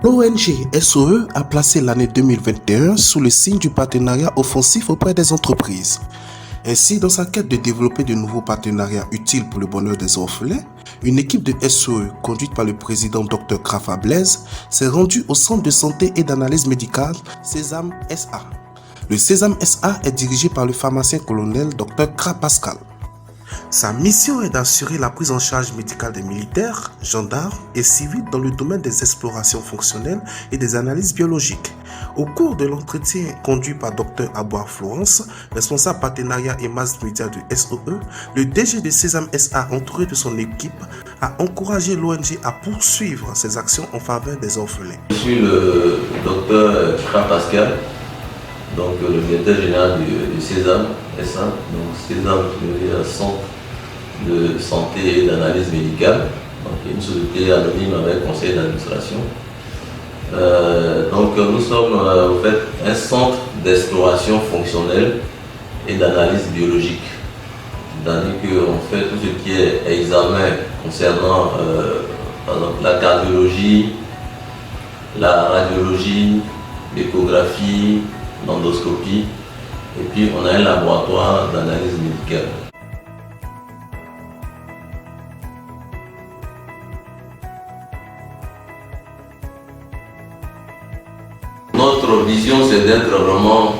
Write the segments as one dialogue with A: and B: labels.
A: L'ONG SOE a placé l'année 2021 sous le signe du partenariat offensif auprès des entreprises. Ainsi, dans sa quête de développer de nouveaux partenariats utiles pour le bonheur des orphelins, une équipe de SOE, conduite par le président Dr Krafa Blaise, s'est rendue au centre de santé et d'analyse médicale Sésame SA. Le Sésame SA est dirigé par le pharmacien colonel Dr Kra Pascal. Sa mission est d'assurer la prise en charge médicale des militaires, gendarmes et civils dans le domaine des explorations fonctionnelles et des analyses biologiques. Au cours de l'entretien conduit par Dr Abouar Florence, responsable partenariat et mass média de SOE, le DG de Sésame SA, entouré de son équipe, a encouragé l'ONG à poursuivre ses actions en faveur des orphelins.
B: Je suis le Dr Kra Pascal, donc le directeur général du Sésame SA. Donc Sésame, c'est un centre de santé et d'analyse médicale, donc une société anonyme avec conseil d'administration. Donc nous sommes en fait un centre d'exploration fonctionnelle et d'analyse biologique. C'est-à-dire qu'on fait tout ce qui est examen concernant par exemple la cardiologie, la radiologie, l'échographie, l'endoscopie, et puis on a un laboratoire d'analyse médicale. Notre vision, c'est d'être vraiment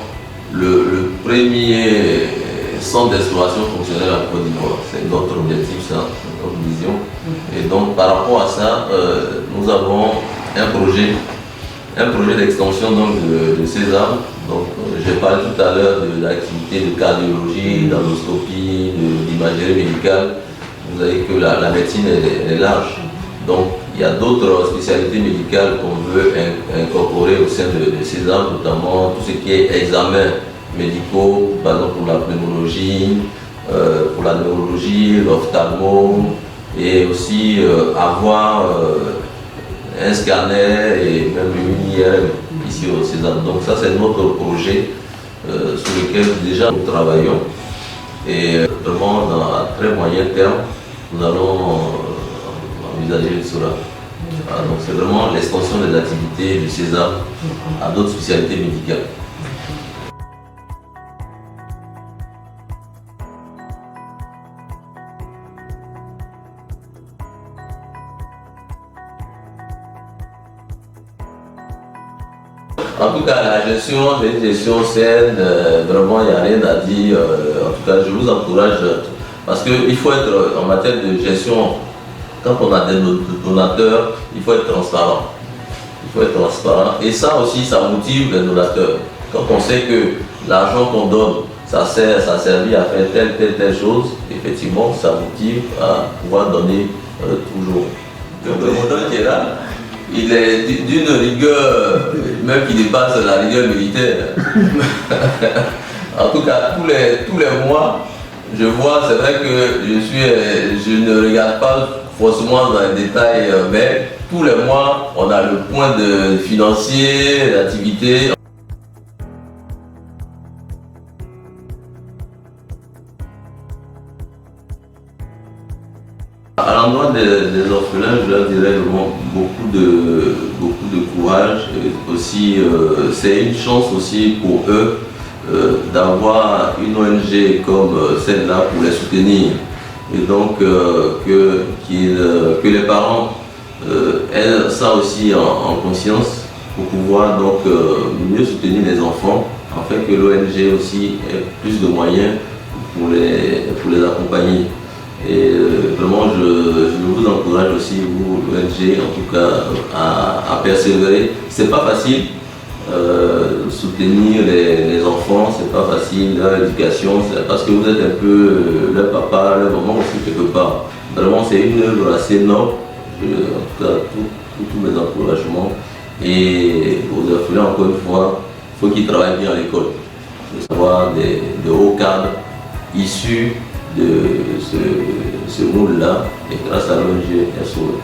B: le premier centre d'exploration fonctionnelle en Côte d'Ivoire. C'est notre objectif, ça, notre vision. Et donc par rapport à ça, nous avons un projet d'extension de Sésame. Donc j'ai parlé tout à l'heure de l'activité de cardiologie, d'endoscopie, d'imagerie médicale. Vous savez que la médecine est large. Donc il y a d'autres spécialités médicales qu'on veut incorporer au sein de Sésame, notamment tout ce qui est examens médicaux, par exemple pour la pneumologie, pour la neurologie, l'ophtalmo, et aussi avoir un scanner et même une IRM ici au Sésame. Donc ça, c'est notre projet sur lequel déjà nous travaillons. Et vraiment, à très moyen terme, nous allons envisager cela. Donc c'est vraiment l'extension des activités du Sésame à d'autres spécialités médicales. En tout cas, la gestion, c'est une gestion saine, vraiment il n'y a rien à dire. En tout cas, je vous encourage, parce qu'il faut être en matière de gestion, quand on a des donateurs, il faut être transparent. Il faut être transparent. Et ça aussi, ça motive les donateurs. Quand on sait que l'argent qu'on donne, ça servit à faire telle chose, effectivement, ça motive à pouvoir donner toujours. Le président qui est là, il est d'une rigueur, même qui dépasse la rigueur militaire. En tout cas, tous les mois, je vois, c'est vrai que je ne regarde pas forcément dans les détails, mais tous les mois, on a le point de financier, d'activité. À l'endroit des orphelins, je leur dirais vraiment beaucoup de courage. Et aussi, c'est une chance aussi pour eux d'avoir une ONG comme celle-là pour les soutenir. Et donc que les parents aient ça aussi en conscience pour pouvoir donc mieux soutenir les enfants, afin que l'ONG aussi ait plus de moyens pour les accompagner. Et vraiment je vous encourage aussi, vous, l'ONG, en tout cas, à persévérer. C'est pas facile. Soutenir les enfants, c'est pas facile, leur éducation, parce que vous êtes un peu leur papa, leur maman aussi quelque part. Vraiment, c'est une œuvre assez noble. En tout cas, tous mes encouragements. Et aux orphelins, encore une fois, il faut qu'ils travaillent bien à l'école. Il faut savoir des hauts cadres issus de ce monde-là, et grâce à l'ONG SOE.